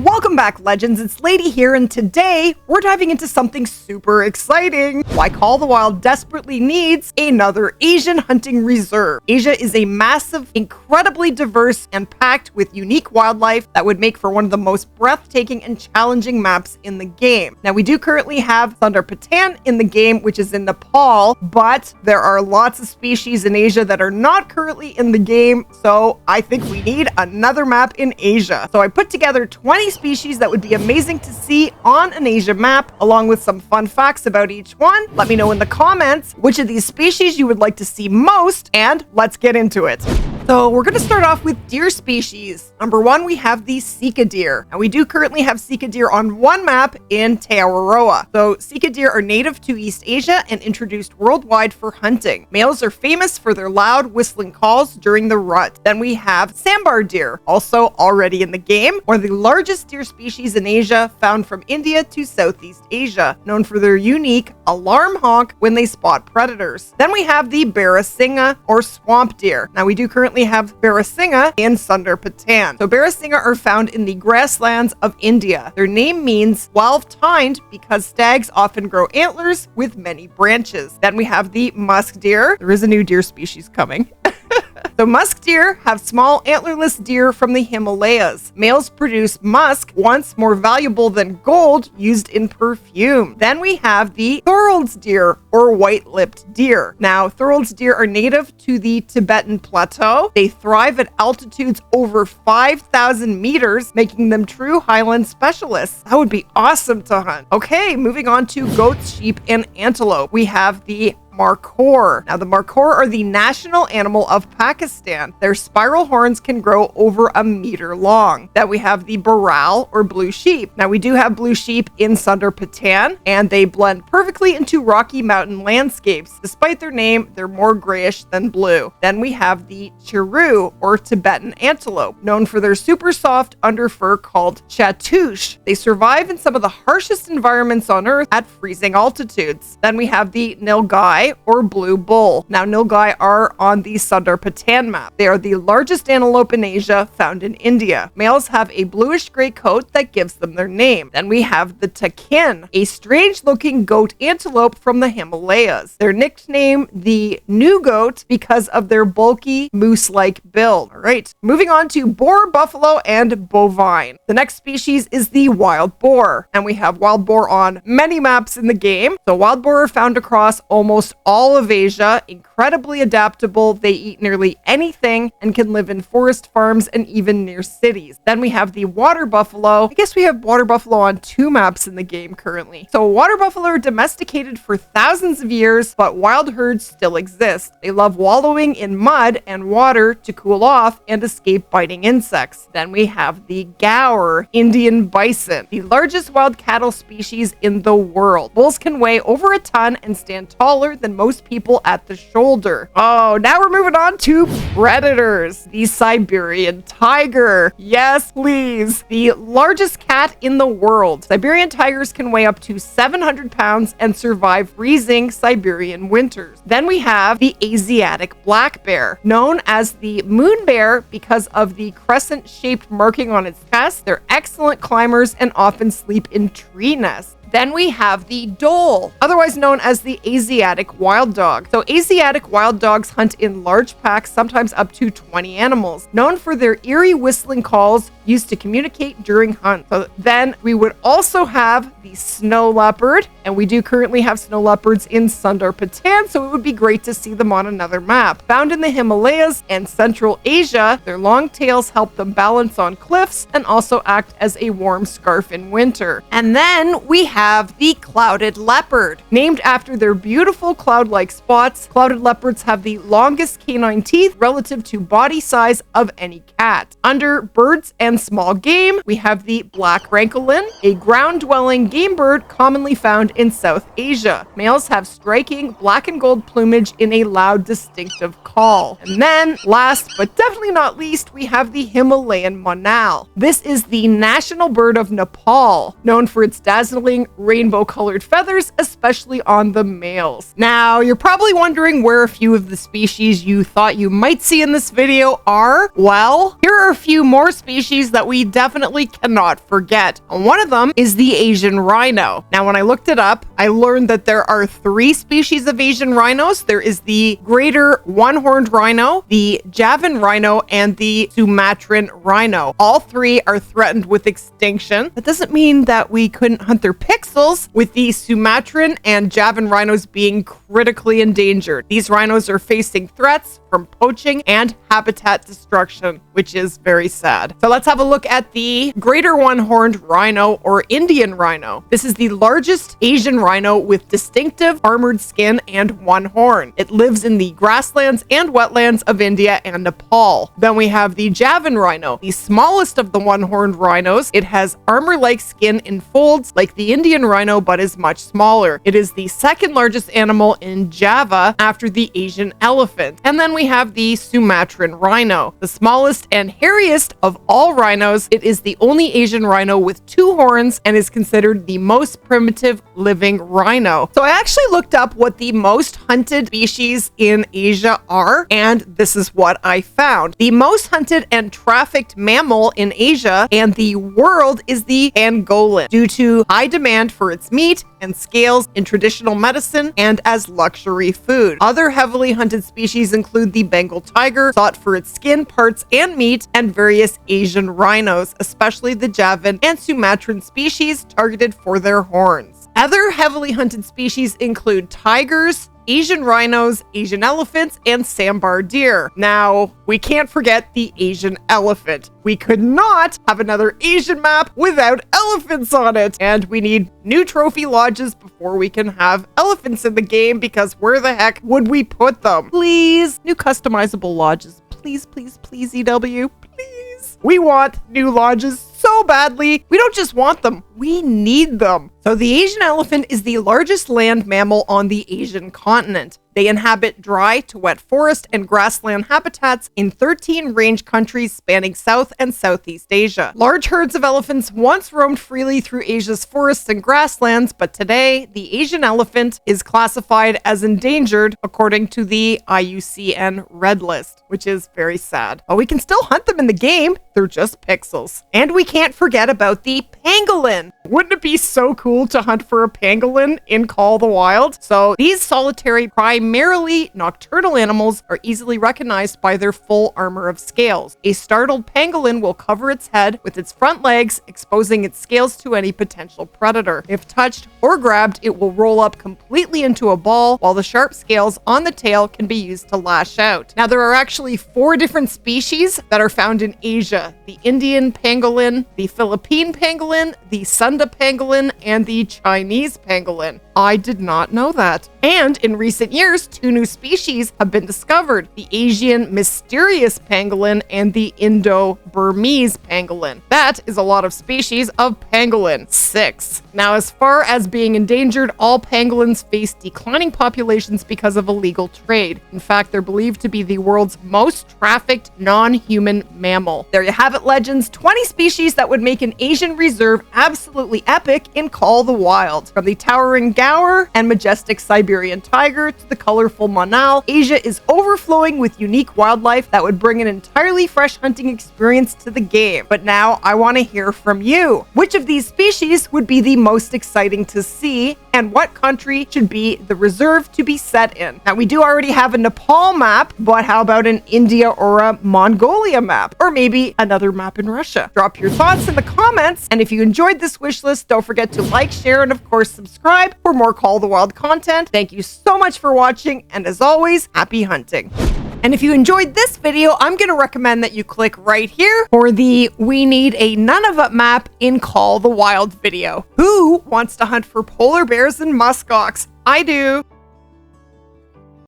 Welcome back, legends. It's Lady here, and today we're diving into something super exciting. Why Call the Wild desperately needs another Asian hunting reserve. Asia is a massive, incredibly diverse, and packed with unique wildlife that would make for one of the most breathtaking and challenging maps in the game. Now, we do currently have Sundar Patan in the game, which is in Nepal, but there are lots of species in Asia that are not currently in the game, so I think we need another map in Asia. So I put together 20 species that would be amazing to see on an Asia map, along with some fun facts about each one. Let me know in the comments which of these species you would like to see most, and let's get into it. So we're going to start off with deer species. Number one, we have the Sika deer. And we do currently have Sika deer on one map in Aotearoa. So Sika deer are native to East Asia and introduced worldwide for hunting. Males are famous for their loud whistling calls during the rut. Then we have sambar deer, also already in the game, one of the largest deer species in Asia, found from India to Southeast Asia, known for their unique alarm honk when they spot predators. Then we have the Barasingha or swamp deer. Now we do currently have Barasingha in Sundar Patan. So Barasingha are found in the grasslands of India. Their name means 12-tined because stags often grow antlers with many branches. Then we have the musk deer. There is a new deer species coming. So musk deer have small antlerless deer from the Himalayas. Males produce musk, once more valuable than gold, used in perfume. Then we have the Thorold's deer or white-lipped deer. Now, Thorold's deer are native to the Tibetan plateau. They thrive at altitudes over 5,000 meters, making them true highland specialists. That would be awesome to hunt. Okay, moving on to goats, sheep, and antelope. We have the markhor. Now, the markhor are the national animal of Pakistan. Their spiral horns can grow over a meter long. Then we have the baral or blue sheep. Now, we do have blue sheep in Sundar Patan, and they blend perfectly into rocky mountain landscapes. Despite their name, they're more grayish than blue. Then we have the chiru or Tibetan antelope, known for their super soft underfur called chatouche. They survive in some of the harshest environments on Earth at freezing altitudes. Then we have the nilgai or blue bull. Now, nilgai are on the Sundar Patan map. They are the largest antelope in Asia, found in India. Males have a bluish gray coat that gives them their name. Then we have the takin, a strange-looking goat antelope from the Himalayas. They're nicknamed the new goat because of their bulky, moose-like build. All right, moving on to boar, buffalo, and bovine. The next species is the wild boar, and we have wild boar on many maps in the game. So wild boar are found across almost all of Asia, incredibly adaptable. They eat nearly anything and can live in forest farms and even near cities. Then we have the water buffalo. I guess we have water buffalo on two maps in the game currently. So water buffalo are domesticated for thousands of years, but wild herds still exist. They love wallowing in mud and water to cool off and escape biting insects. Then we have the gaur, Indian bison, the largest wild cattle species in the world. Bulls can weigh over a ton and stand taller than most people at the shoulder. Oh, now we're moving on to predators. The Siberian tiger. Yes, please. The largest cat in the world. Siberian tigers can weigh up to 700 pounds and survive freezing Siberian winters. Then we have the Asiatic black bear, known as the moon bear because of the crescent-shaped marking on its chest. They're excellent climbers and often sleep in tree nests. Then we have the dhole, otherwise known as the Asiatic wild dog. So Asiatic wild dogs hunt in large packs, sometimes up to 20 animals, known for their eerie whistling calls used to communicate during hunts. So then we would also have the snow leopard, and we do currently have snow leopards in Sundar Patan, so it would be great to see them on another map. Found in the Himalayas and Central Asia, their long tails help them balance on cliffs and also act as a warm scarf in winter. And then we have the clouded leopard. Named after their beautiful cloud-like spots, clouded leopards have the longest canine teeth relative to body size of any cat. Under birds and small game, we have the black rancolin, a ground-dwelling game bird commonly found in South Asia. Males have striking black and gold plumage in a loud, distinctive call. And then, last but definitely not least, we have the Himalayan monal. This is the national bird of Nepal, known for its dazzling rainbow colored feathers, especially on the males. Now, you're probably wondering where a few of the species you thought you might see in this video are. Well, here are a few more species that we definitely cannot forget. One of them is the Asian rhino. Now, when I looked it up, I learned that there are 3 species of Asian rhinos. There is the greater one-horned rhino, the Javan rhino, and the Sumatran rhino. All 3 are threatened with extinction. That doesn't mean that we couldn't hunt their pixels, with the Sumatran and Javan rhinos being critically endangered. These rhinos are facing threats from poaching and habitat destruction, which is very sad. So let's have a look at the greater one-horned rhino, or Indian rhino. This is the largest Asian rhino with distinctive armored skin and one horn. It lives in the grasslands and wetlands of India and Nepal. Then we have the Javan rhino, the smallest of the one-horned rhinos. It has armor-like skin in folds like the Indian rhino, but is much smaller. It is the second largest animal in Java after the Asian elephant. And then we have the Sumatran rhino, the smallest and hairiest of all rhinos. It is the only Asian rhino with 2 horns and is considered the most primitive living rhino. So I actually looked up what the most hunted species in Asia are, and this is what I found. The most hunted and trafficked mammal in Asia and the world is the pangolin, due to high demand for its meat and scales in traditional medicine and as luxury food. Other heavily hunted species include the Bengal tiger, sought for its skin, parts, and meat, and various Asian rhinos, especially the Javan and Sumatran species targeted for their horns. Other heavily hunted species include tigers, Asian rhinos, Asian elephants, and sambar deer. Now, we can't forget the Asian elephant. We could not have another Asian map without elephants on it. And we need new trophy lodges before we can have elephants in the game, because where the heck would we put them? Please, new customizable lodges. Please, please, please, EW, please. We want new lodges so badly. We don't just want them, we need them. So the Asian elephant is the largest land mammal on the Asian continent. They inhabit dry to wet forest and grassland habitats in 13 range countries spanning South and Southeast Asia. Large herds of elephants once roamed freely through Asia's forests and grasslands, but today the Asian elephant is classified as endangered according to the IUCN Red List, which is very sad. But we can still hunt them in the game, they're just pixels. And we can't forget about the pangolin. Wouldn't it be so cool to hunt for a pangolin in Call of the Wild? So these solitary, primarily nocturnal animals are easily recognized by their full armor of scales. A startled pangolin will cover its head with its front legs, exposing its scales to any potential predator. If touched or grabbed, it will roll up completely into a ball, while the sharp scales on the tail can be used to lash out. Now, there are actually 4 different species that are found in Asia: the Indian pangolin, the Philippine pangolin, the Sunda pangolin, and the Chinese pangolin. I did not know that. And in recent years, 2 new species have been discovered: the Asian mysterious pangolin and the Indo-Burmese pangolin. That is a lot of species of pangolin. 6. Now, as far as being endangered, all pangolins face declining populations because of illegal trade. In fact, they're believed to be the world's most trafficked non-human mammal. There you have it, legends. 20 species that would make an Asian reserve absolutely epic in Call of the Wild. From the towering gaur and majestic Siberian tiger to the colorful monal, Asia is overflowing with unique wildlife that would bring an entirely fresh hunting experience to the game. But now I want to hear from you. Which of these species would be the most exciting to see, and what country should be the reserve to be set in? Now, we do already have a Nepal map, but how about an India or a Mongolia map? Or maybe another map in Russia? Drop your thoughts in the comments, and if you enjoyed this wish list, don't forget to like, share, and of course subscribe for more Call of the Wild content. Thank you so much for watching, and as always, happy hunting. And if you enjoyed this video, I'm going to recommend that you click right here for the We Need a Nunavut map in Call of the Wild video. Who wants to hunt for polar bears and muskox? I do.